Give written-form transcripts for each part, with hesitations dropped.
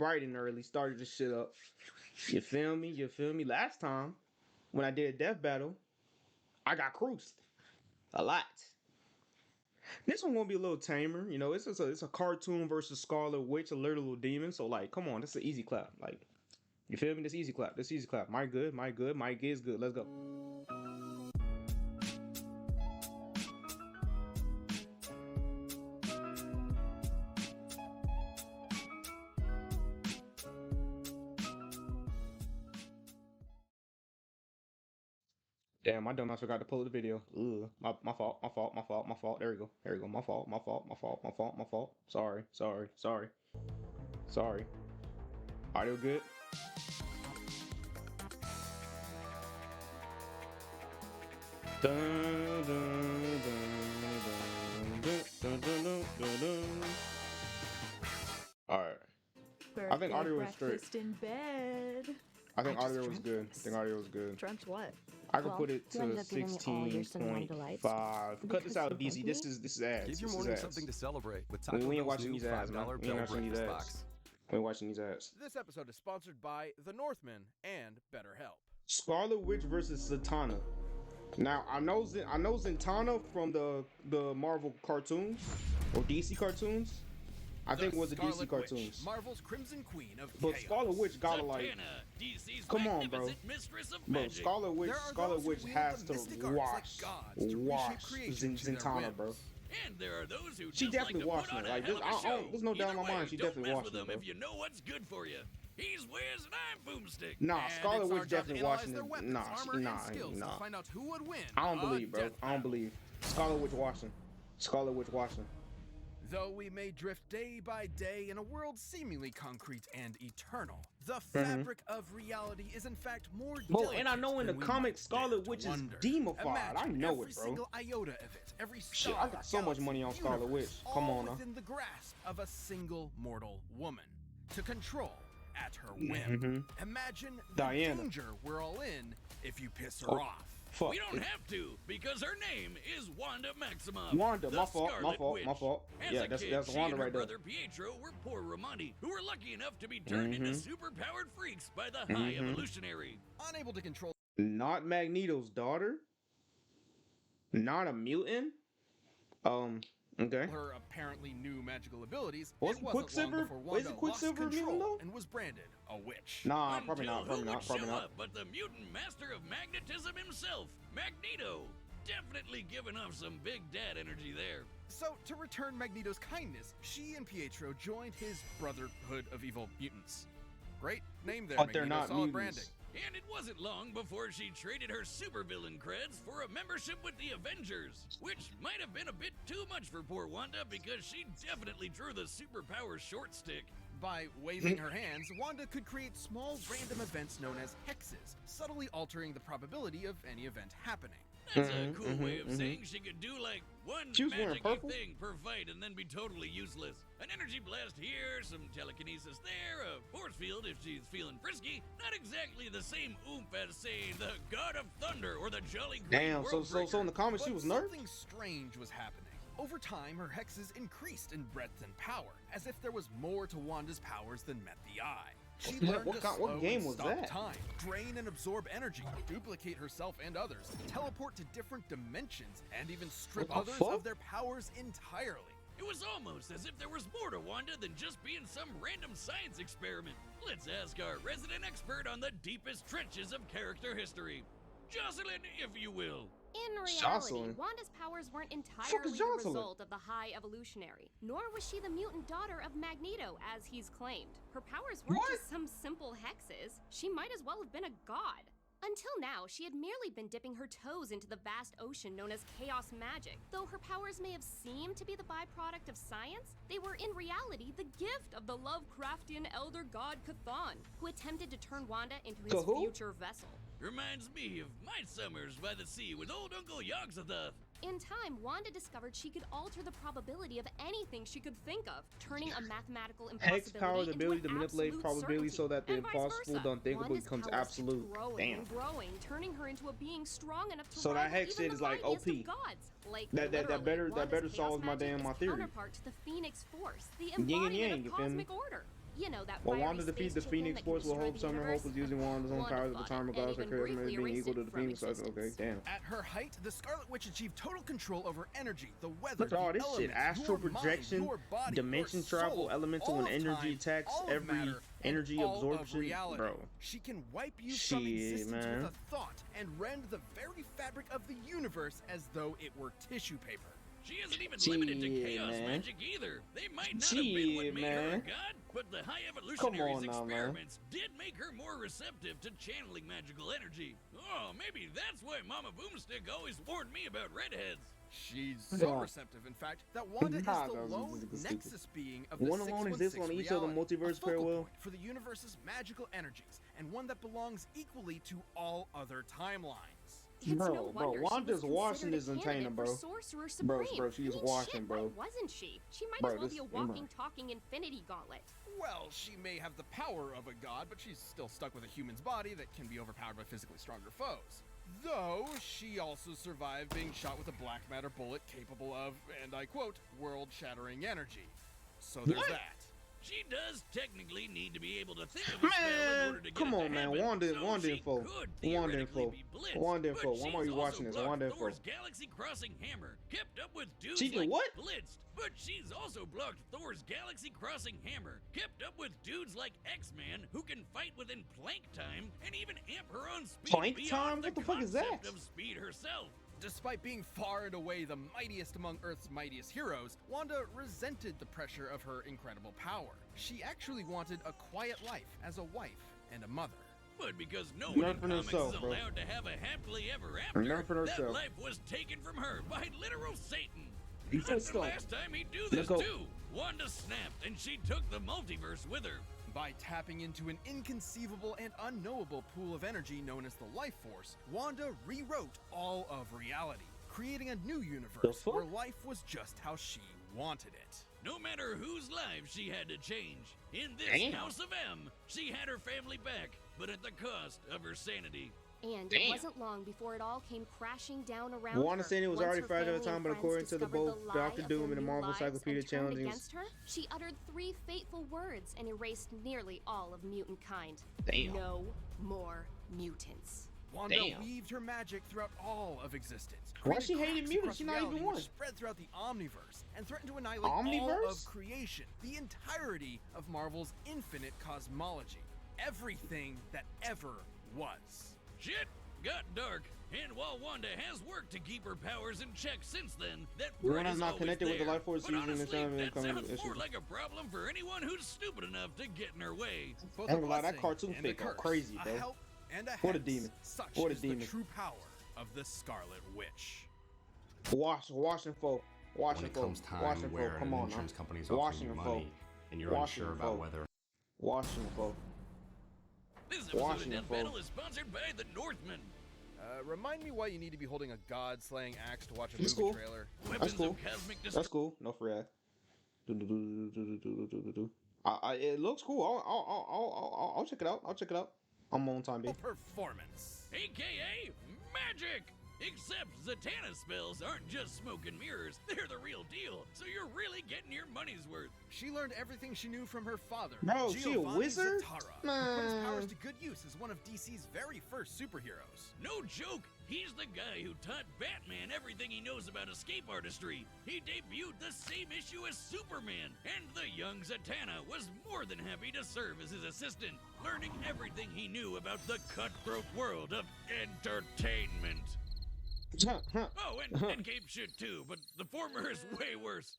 bright and early, started this shit up. You feel me? You feel me? Last time, when I did a death battle, I got cruised a lot. This one gonna be a little tamer, you know. It's a cartoon versus Scarlet Witch, a little demon. So like, come on, this is an easy clap. Like, you feel me? This easy clap. This easy clap. Mike good. Mike good. Mike is good. Let's go. Damn, my dumb ass forgot to pull the video. Ugh, my fault, my fault, my fault, my fault. There we go, there we go. My fault, my fault, my fault, my fault, my fault. Sorry, sorry, sorry, sorry. Audio good? Dun, dun, dun, dun, dun, dun, dun, dun, dun. All right. I think audio was straight. In bed. I think audio was good. I think audio was good. Dreamt what? I could put it to 16.5. Cut this out, DZ. This is ads. Give your morning something to celebrate with we Taco ain't Bell's watching new these ads, man. $5 We ain't Bell watching these breakfast ads. box. We ain't watching these ads. This episode is sponsored by The Northman and BetterHelp. Scarlet Witch versus Zatanna. Now I know Zatanna from the Marvel cartoons or DC cartoons. I think it was the DC cartoons. Marvel's Crimson Queen of But Chaos. Scarlet Witch gotta like, DC's come on, bro. Bro, Scarlet Witch has to wash Zatanna, bro. And there are those who She just definitely like to washing put it. on Like, a hell of a show. there's no doubt in my Either mind. way, She don't definitely mess washing with it, them bro. if you know what's good for you. He's Wiz and I'm Boomstick. Nah, And Scarlet it's Witch our job to definitely analyze washing their it. weapons, armor, and skills Nah. to find out who would win. I don't a believe, bro. death I don't battle. believe. Scarlet Witch washing. Scarlet Witch washing. Though we may drift day by day in a world seemingly concrete and eternal, the fabric of reality is in fact more Bro, delicate and I know in the than we comics, might dare Scarlet to Witch is wonder. demonified. I Imagine know every it, bro. single iota of it, every Shit, star, I got so much galaxy, money on Scarlet Witch. universe, Come all on now. within the grasp of a single mortal woman to control at her whim. Imagine the Diana. danger we're all in if you piss her Oh. off. Fuck. We don't have to, because her name is Wanda Maximoff. Wanda, the my fault, my Scarlet fault, Witch. my fault. As Yeah, a that's kid, she Wanda and her right there. brother Pietro were poor Romani, who were lucky enough to be turned into superpowered freaks by the High Evolutionary. Unable to control Not Magneto's daughter. Not a mutant. Okay. her apparently new magical abilities, Wasn't it wasn't Quicksilver- long before Wanda isn't Quicksilver a lost mutant, control though? and was branded a witch. Nah, probably Until not. Probably who not. would Probably show not. up but the mutant master of magnetism himself, Magneto. Definitely giving off some big dad energy there. So, to return Magneto's kindness, she and Pietro joined his Brotherhood of Evil Mutants. Great name there, But they're Magneto, not solid mutants. branding. And it wasn't long before she traded her supervillain creds for a membership with the Avengers, which might have been a bit too much for poor Wanda because she definitely drew the superpower short stick. By waving her hands, Wanda could create small random events known as hexes, subtly altering the probability of any event happening. That's a cool way of saying she could do like one She was wearing magic purple? thing per fight and then be totally useless. An energy blast here, some telekinesis there, a force field if she's feeling frisky. Not exactly the same oomph as, say, the God of Thunder or the Jolly Green Damn. So in the comics, she But was nerfed. something strange was happening. Over time, her hexes increased in breadth and power, as if there was more to Wanda's powers than met the eye. She learned to What slow game and was stop that? time, drain and absorb energy, duplicate herself and others, teleport to different dimensions, and even strip What the others fuck? of their powers entirely. It was almost as if there was more to Wanda than just being some random science experiment. Let's ask our resident expert on the deepest trenches of character history. Jocelyn, if you will. In reality, Jocelyn. Wanda's powers weren't fuck entirely is the Jocelyn? result of the High Evolutionary, nor was she the mutant daughter of Magneto, as he's claimed. Her powers weren't What? just some simple hexes. She might as well have been a god. Until now, she had merely been dipping her toes into the vast ocean known as chaos magic. Though her powers may have seemed to be the byproduct of science, they were in reality the gift of the Lovecraftian elder god Cthon, who attempted to turn Wanda into his Who? future vessel. Reminds me of my summers by the sea with old Uncle Yogg-Sothoth. In time, Wanda discovered she could alter the probability of anything she could think of, turning a mathematical Hex impossibility power the into ability an to manipulate absolute probability so certainty, that the and vice impossible, versa. the unthinkable Wanda's becomes powers kept absolute. growing Damn. and growing, turning her into a being strong enough to So that rival hex even shit the is like mightiest OP. of gods. Like That literally, better Wanda's solves my chaos magic damn is theory. counterpart to the Phoenix Force, the and embodiment yang, of you feel me? cosmic order. You know, that While fiery Wanda defeats space the chicken Phoenix that can Force with destroy Hope, the Summer universe. Hope was using Wanda's own Wanda powers at fought the time, it, regardless of and her even charisma briefly being erased equal to it the from Phoenix. Okay, existence. damn. At her height, the Scarlet Witch achieved total control over energy, the weather, Look at all the this shit. elements, Astral your mind, projection, your body, dimension your travel, soul, elemental all and of energy time, attacks, all of every matter, and energy all of absorption. reality. Bro. She can wipe you from Shit, existence man. with a thought and rend the very fabric of the universe as though it were tissue paper. She isn't even limited to Shit, chaos man. magic either. They might not have been what Shit, made her a man. god, but the high Come evolutionaries' on now, man. experiments did make her more receptive to channeling magical energy. Oh, maybe that's why Mama Boomstick always warned me about redheads. She's so Yeah. receptive, in fact, that Wanda is Nah, the that was lone stupid. nexus being of the One alone 616 exists on each of the reality, multiverse a focal parallel. point for the universe's magical energies, and one that belongs equally to all other timelines. It's Bro, no bro, wonder she Wanda's was washing considered this a container, candidate bro. for Sorcerer Supreme. Bro, she is I mean, washing, shit, bro. why wasn't she? She might Bro, as well this- be a walking, talking Infinity Gauntlet. Well, she may have the power of a god, but she's still stuck with a human's body that can be overpowered by physically stronger foes. Though, she also survived being shot with a black matter bullet capable of, and I quote, world-shattering energy. So there's What? that. She does technically need to be able to think of a spell in Man, order to get come it to on, man. happen, Wanda so info. she could Wanda theoretically info. be blitzed, Wanda info. but Why are she's you also watching this? blocked Wanda info. Thor's galaxy-crossing hammer, kept up with dudes She did like what? Blitzed, but she's also blocked Thor's galaxy-crossing hammer, kept up with dudes like X-Man, who can fight within plank time, and even amp her own speed Plank beyond time? the What the fuck is that? concept of speed herself. Despite being far and away the mightiest among Earth's mightiest heroes, Wanda resented the pressure of her incredible power. She actually wanted a quiet life as a wife and a mother. But because no one None in for comics herself, is bro. allowed to have a happily ever after, None for that herself. life was taken from her by literal Satan. Let's That's the go. last time he'd do Let's this go. too. Wanda snapped and she took the multiverse with her. By tapping into an inconceivable and unknowable pool of energy known as the Life Force, Wanda rewrote all of reality, creating a new The universe fuck? where life was just how she wanted it. No matter whose lives she had to change. In this Damn. House of M, she had her family back, but at the cost of her sanity. And Damn. it wasn't long before it all came crashing down around Wanda her. said it was Once already her fragile at the family time, but and according friends to the discovered both lie Dr. of Doom their and the new Marvel lives Encyclopedia and turned challenges. against her, she uttered 3 fateful words and erased nearly all of mutant kind. Damn. No more mutants. Wanda Damn. weaved her magic throughout all of existence. Why created she hated cracks mutants? across She not even reality one. which spread throughout the Omniverse and threatened to annihilate all Omniverse? of creation, the entirety of Marvel's infinite cosmology, everything that ever was. Shit got dark, and while Wanda has worked to keep her powers in check since then, that The threat one that's is not always connected with the there. Life Force But using the honestly, sound that coming sounds more issues. like a problem for anyone who's stupid enough to get in her way. Both I a ain't gonna lie, that blessing cartoon and a fake go curse, crazy, a bro. help and a What a hex. demon. Such What a is demon. the true power of the Scarlet Witch. Washington folk. When Washington it folk. comes time Washington where folk. an Come on now. insurance company is offering you Washington folk. money and you're Washington unsure about folk. whether Washington folk. This episode Washington of Death folk. Battle is sponsored by the Northmen. Remind me why you need to be holding a god-slaying axe to watch a That's movie cool. trailer. Weapons cool. of cosmic That's destruction. cool. No free ad. It looks cool. I'll check it out. I'll check it out. I'm on time, babe. Performance. AKA magic! Except Zatanna spells aren't just smoke and mirrors, they're the real deal, so you're really getting your money's worth. She learned everything she knew from her father, Bro, she a Giovanni wizard? Zatanna, who put his powers Man. to good use as one of DC's very first superheroes. No joke, he's the guy who taught Batman everything he knows about escape artistry. He debuted the same issue as Superman, and the young Zatanna was more than happy to serve as his assistant, learning everything he knew about the cutthroat world of entertainment. Oh, and Cape shit too, but the former is way worse.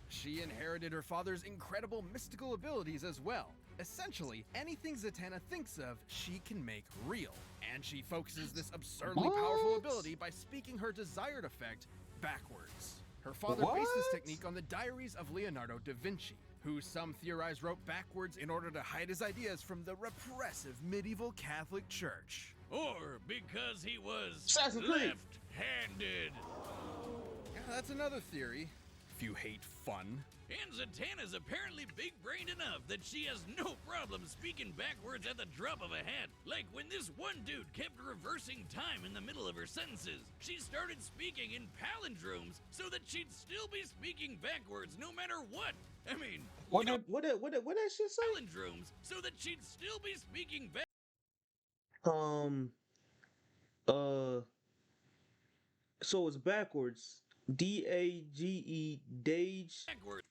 She inherited her father's incredible mystical abilities as well. Essentially, anything Zatanna thinks of, she can make real. And she focuses this absurdly powerful What? ability by speaking her desired effect backwards. Her father based this What? technique on the diaries of Leonardo da Vinci, who some theorize wrote backwards in order to hide his ideas from the repressive medieval Catholic Church. Or because he was Assassin's Creed. left-handed. Yeah, that's another theory. if you hate fun. And Zatanna's apparently big-brained enough that she has no problem speaking backwards at the drop of a hat. Like when this one dude kept reversing time in the middle of her sentences, she started speaking in palindromes so that she'd still be speaking backwards no matter what. I mean, What that shit say? palindromes so that she'd still be speaking back. Uh, so it's backwards. D-A-G-E, Dage. Backwards,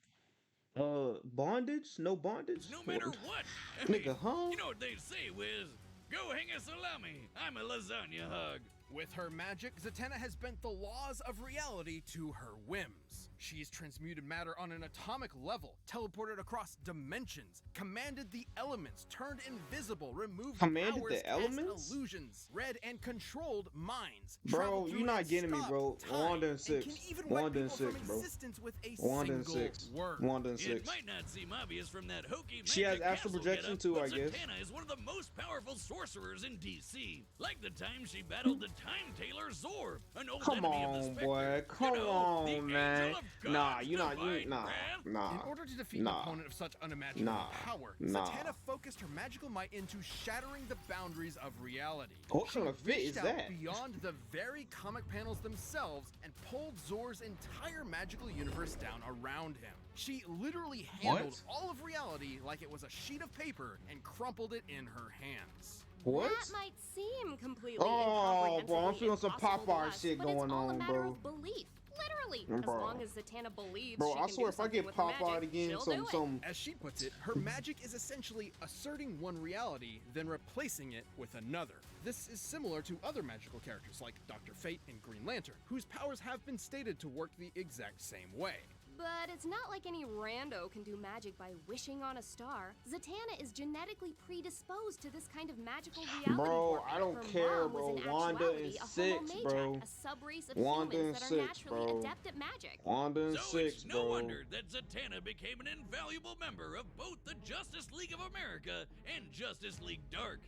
Bondage? No bondage? no matter what. I Nigga, mean, huh? You know what they say, Wiz? Go hang a salami. I'm a lasagna hug. With her magic, Zatanna has bent the laws of reality to her whims. She's transmuted matter on an atomic level, teleported across dimensions, commanded the elements, turned invisible, removed Commanded powers, the cast elements? illusions, read and controlled minds. Bro, traveled you through not and getting me, stopped bro. time, Wanda and and 6. can even Wanda wipe and people 6, from bro. existence with a Wanda and single 6. word. Wanda and It 6. might not seem obvious from that hokey She has magic astral castle projection getup, too, but I guess. Zatanna is one of the most powerful sorcerers in DC. Like the time she battled the Time Tailor Zor, an old Come enemy of the on, Spectre. boy. Come the on, angel man. of God's Nah, you not, divine you, nah, wrath. nah. In order to defeat an Nah. opponent of such unimaginable Nah. power, Nah. Zatanna focused her magical might into shattering the boundaries of reality. What She kind of fit reached is out that? beyond the very comic panels themselves and pulled Zor's entire magical universe down around him. She literally handled all of reality like it was a sheet of paper and crumpled it in her hands. What? That might seem completely Oh, bro, I'm incomprehensibly feeling some impossible to Popeye us, shit but it's going all a on, matter bro. of belief. Literally, Bro. as long as Zatanna believes Bro, she I can swear do if I something get with her Popeye magic, again, she'll some, do it. some. As she puts it, her magic is essentially asserting one reality, then replacing it with another. This is similar to other magical characters like Dr. Fate and Green Lantern, whose powers have been stated to work the exact same way. But it's not like any rando can do magic by wishing on a star. Zatanna is genetically predisposed to this kind of magical reality. Bro, warping. I don't Her care, mom was bro. in Wanda actuality is a 6, homomagi, bro. a subrace of Wanda humans is that are 6, naturally bro. adept at magic. Wanda and So 6, it's no bro. wonder that Zatanna became an invaluable member of both the Justice League of America and Justice League Dark.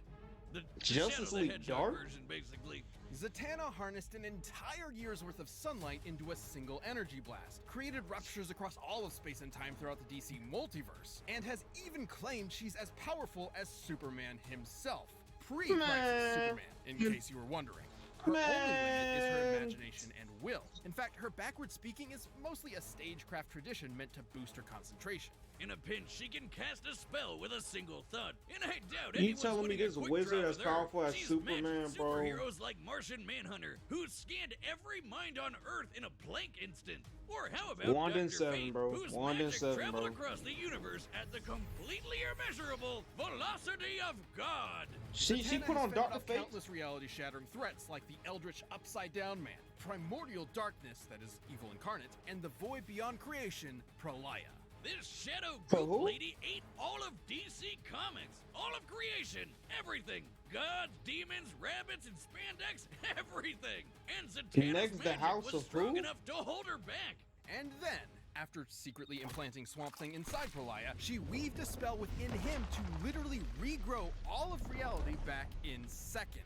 The Justice Shadow the League Hedgehog Dark? version, basically. Zatanna harnessed an entire year's worth of sunlight into a single energy blast, created ruptures across all of space and time throughout the DC multiverse, and has even claimed she's as powerful as Superman himself. Pre-Crisis Man. Superman, in case you were wondering. Her only limit is her imagination and will. In fact, her backward speaking is mostly a stagecraft tradition meant to boost her concentration. In a pinch, she can cast a spell with a single thought. And I doubt You anyone's telling me winning a this quick wizard draw as with her. powerful as She's Superman, matched bro? superheroes like Martian Manhunter, who scanned every mind on Earth in a blank instant. Or how about Wanda and Dr. 7, Fate, bro. whose Wanda and magic 7, traveled bro. across the universe at the completely immeasurable velocity of God. She Zatanna put has on fended Dr. off Fate. countless reality-shattering threats like the Eldritch Upside Down Man, Primordial Darkness, that is evil incarnate, and the Void Beyond Creation, Prolaya. This shadow For goop who? lady ate all of DC Comics, all of creation, everything. Gods, demons, rabbits, and spandex, everything. And Zatanna's Next, the magic House was of strong who? enough to hold her back. And then, after secretly implanting Swamp Thing inside Prolaya, she weaved a spell within him to literally regrow all of reality back in seconds.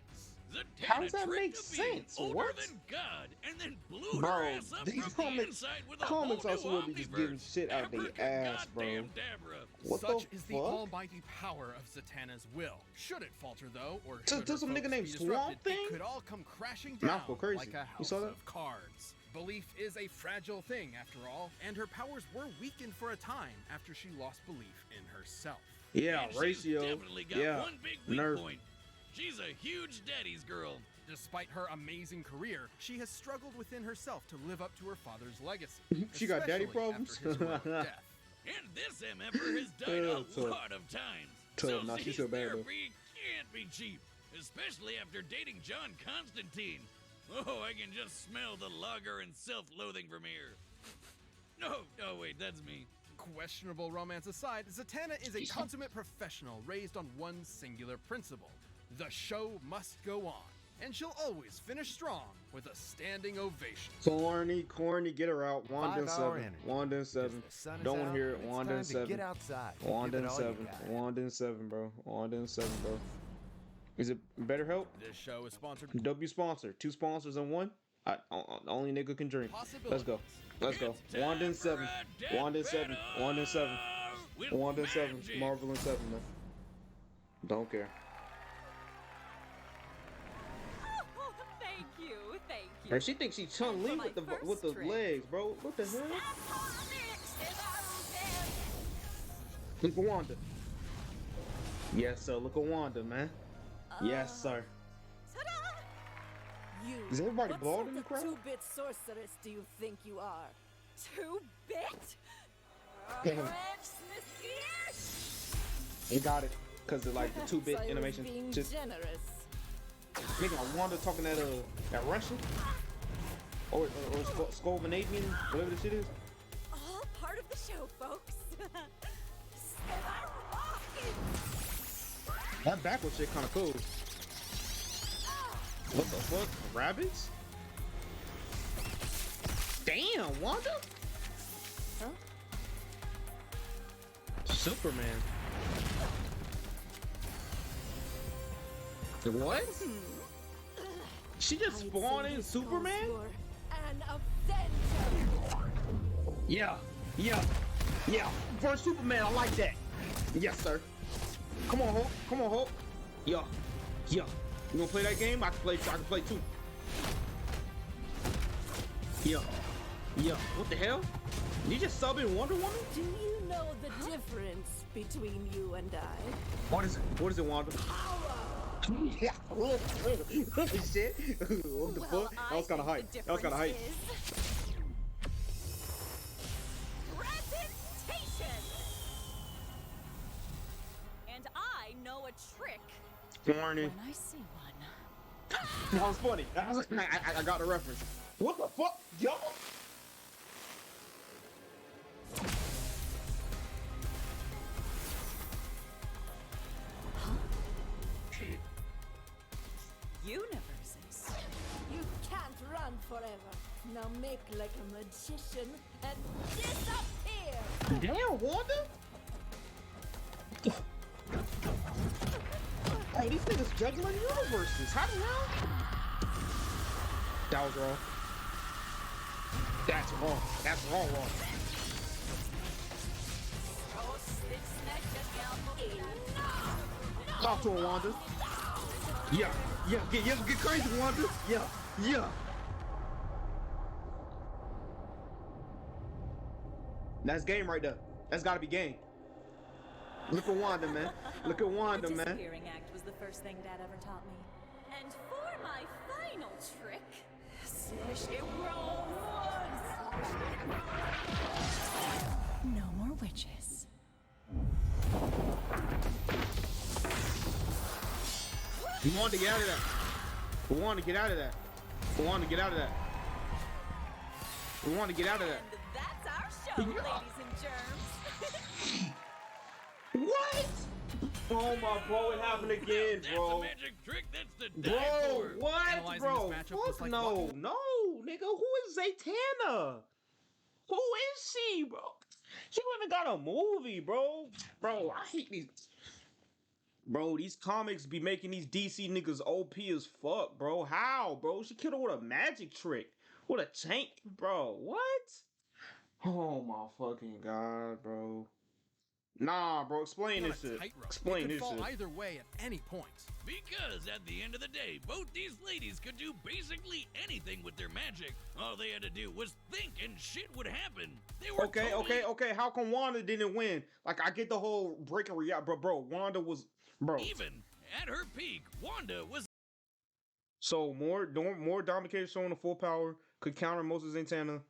Zatanna How does that tricked make a being sense? older What? than God, and then blew Bro, her ass up these from the comics- inside with a comics whole also new will be just getting omniverse. shit out they ass, bro. Abracadabra. What Such the is the fuck? almighty power of Zatanna's will. Should it falter though, or To- should to her some nigga focus named be Swamp disrupted, Thing? it could all come crashing Mouth down go crazy. like a You house saw that? of cards. Belief is a fragile thing after all, and her powers were weakened for a time after she lost belief in herself. Yeah, And she's ratio. definitely got Yeah, one big weak nerf. point. She's a huge daddy's girl. Despite her amazing career, she has struggled within herself to live up to her father's legacy. She got daddy especially problems? after his heroic death. And this MFer has died a Tough. lot of times. Tough. So Nah, she's Z's so bad, though. therapy can't be cheap. Especially after dating John Constantine. Oh, I can just smell the lager and self-loathing from here. No, oh wait, that's me. Questionable romance aside, Zatanna is a consummate professional raised on one singular principle. The show must go on, and she'll always finish strong with a standing ovation. Corny, get her out. Wanda and 5-hour 7. energy. Wanda and 7. The sun is Don't want out, to hear it. and it's Wanda and time to 7. get outside. and Wanda give and it all you 7. got. Wanda and 7, bro. Wanda and 7, bro. Is it BetterHelp? This show is sponsored W sponsor. 2 sponsors on 1? The only nigga can dream. Let's go. Let's go. It's time Wanda in for 7. a death Wanda in 7. battle Wanda in 7. with Wanda in 7. magic. Marvel in 7, man. Don't care. Oh, thank you, thank you. Hey, she thinks she Chun-Li And for with my the first trick. legs, bro. What the hell? Look at Wanda. Yes, sir. Look at Wanda, man. Yes, sir. Ta-da! You. Is everybody what bald sort in the of crowd? two-bit sorceress do you think you are? Two-bit? Damn. You got it. Because of like the 2-bit I was animation. being Just generous. nigga, Wanda talking that Russian? Or Scandinavian, whatever the shit is. All part of the show, folks. That backward shit kind of cool. What the fuck? Rabbits? Damn, Wanda? Huh? Superman. What? She just spawned in Superman? An Avenger. Yeah. First Superman, I like that. Yes, sir. Come on, Hulk. Come on, Hulk. Yeah. You wanna play that game? I can play too. Yeah. What the hell? You just subbing Wonder Woman? Do you know the difference between you and I? What is it, Wanda? Yeah. Shit. What the fuck? That was kind of hype. That was kind of hype. Presentation. And I know a trick Warning. when I see one. That was funny. I got the reference. What the fuck? Yo! Universes. You can't run forever. Now make like a magician and disappear. Damn, Wanda! Hey, these niggas juggling universes. How the hell? That was wrong. That's wrong. That's wrong. Talk to her, Wanda. Yeah. Get crazy, Wanda. Yeah. That's game right there. That's gotta be game. Look at Wanda, man. Look at Wanda, The man. disappearing act was the first thing Dad ever taught me. And for my final trick, swish it rolls. No more witches. We want to get out of that. We want to get out of that. We want to get out of that. We want to get out of that. And that's our show, ladies and germs. What? Oh my bro, it happened again, That's bro. a magic trick. That's the die Bro, for. what, Analyzing bro? this matchup was Fuck like, no, what? no, nigga. Who is Zatanna? Who is she, bro? She even got a movie, bro. Bro, I hate these. Bro, these comics be making these DC niggas OP as fuck, bro. How, bro? She killed her with a magic trick. With a tank, bro. What? Oh my fucking god, bro. Nah, bro. Explain On this a shit. tightrope. Explain It could this fall shit. either way at any point. Because at the end of the day, both these ladies could do basically anything with their magic. All they had to do was think and shit would happen. They were Okay. How come Wanda didn't win? Like, I get the whole breaking reality, bro. Wanda was, bro. even at her peak. Wanda was So more Dominicated showing the full power could counter most of Zatanna.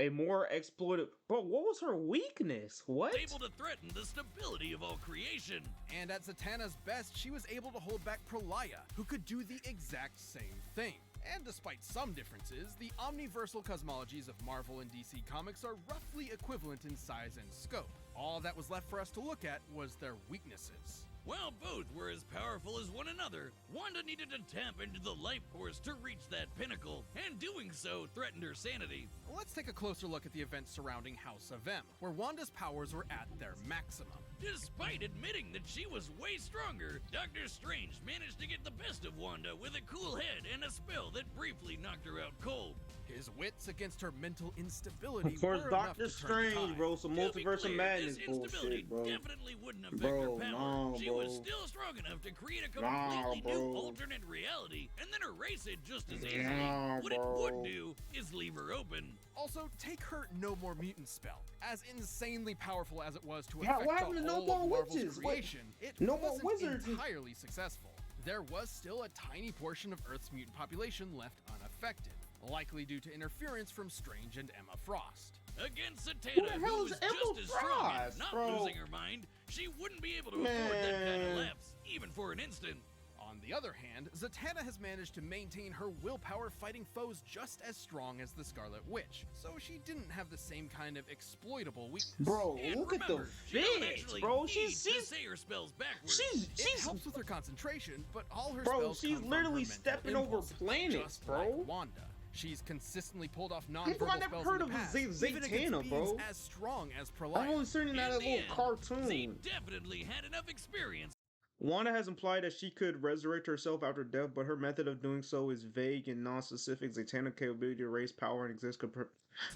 A more exploited, bro. What was her weakness? What? able to threaten the stability of all creation. And at Zatanna's best, she was able to hold back Prolaya, who could do the exact same thing. And despite some differences, the omniversal cosmologies of Marvel and DC Comics are roughly equivalent in size and scope. all that was left for us to look at was their weaknesses. While both were as powerful as one another, Wanda needed to tap into the life force to reach that pinnacle, and doing so threatened her sanity. Let's take a closer look at the events surrounding House of M, where Wanda's powers were at their maximum. Despite admitting that she was way stronger, Doctor Strange managed to get the best of Wanda with a cool head and a spell that briefly knocked her out cold. His wits against her mental instability Of course, were enough Doctor to turn the Strange, tide. bro. Some To be multiverse of clear, madness this instability bullshit, bro. definitely wouldn't affect Bro, her power. no, She bro. was still strong enough to create a Nah, completely new bro. alternate reality and then erase it just as easily. Nah, What it bro. would do is leave her open. Also, take her No More Mutant spell. As insanely powerful as it was to Yeah, affect what happened the to No whole More of Marvel's Witches? What? creation, it No More wasn't Wizards? entirely successful. There was still a tiny portion of Earth's mutant population left unaffected, likely due to interference from Strange and Emma Frost. Against Who Zatanna, the hell who is was Emma just as strong and Frost, not bro? losing her mind, she wouldn't be able to afford that kind of Man. lapse, even for an instant. On the other hand, Zatanna has managed to maintain her willpower fighting foes just as strong as the Scarlet Witch, so she didn't have the same kind of exploitable weakness. Bro, And look at the remember, she don't fits, actually bro. need She's to say her spells backwards. It helps with her concentration, but all her Bro, spells she's come from literally her mental stepping over impulses, planets, just bro. like Wanda. She's consistently pulled off How come non-verbal I never spells heard in the of past, Zatanna, even against bro? beings as strong as I've Proliant. only seen that In the little end, cartoon. Z definitely had enough experience. Wanda has implied that she could resurrect herself after death, but her method of doing so is vague and non-specific. Zatanna's capability to raise power and exist could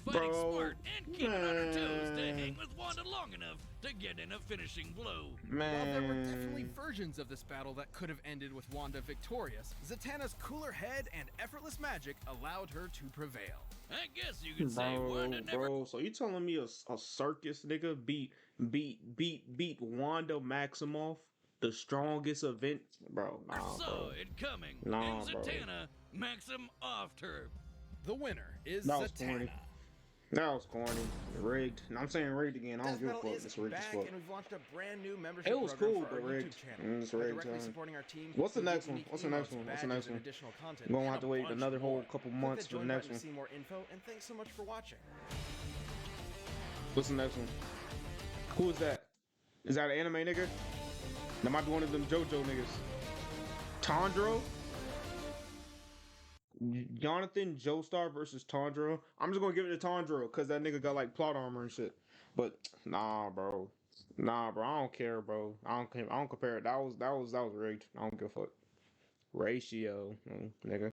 Fighting Bro, smart and keeping on her toes to man. hang with Wanda long enough to get in a finishing blow. While there were definitely Man. versions of this battle that could have ended with Wanda victorious, Zatanna's cooler head and effortless magic allowed her to prevail. I guess you could say Wanda never Bro, so you telling me a circus nigga beat Wanda Maximoff, the strongest event, bro? Nah, saw bro. it coming, Nah, and bro. Zatanna Maxim offed her. The winner is That was Zatanna. corny. That was corny, rigged. And I'm saying rigged again. I don't Death give a Metal fuck. is It's rigged as back, fuck. and we've launched a brand new membership It was program cool, for our but YouTube rigged. channel. It's By rigged, directly huh? supporting our team, What's the you'll get next one? unique What's the emotes, next one? What's the badges, next and one? additional content, We're gonna and have to a wait bunch another whole more. couple Click months the for the join next button one. to see more info, and thanks so much for watching. What's the next one? Who is that? Is that an anime nigga? That might be one of them JoJo niggas. Tondro? Jonathan Joestar versus Tondro. I'm just gonna give it to Tondro because that nigga got like plot armor and shit. But nah, bro. Nah, bro. I don't care, bro. I don't compare it. That was rigged. I don't give a fuck. Ratio, nigga.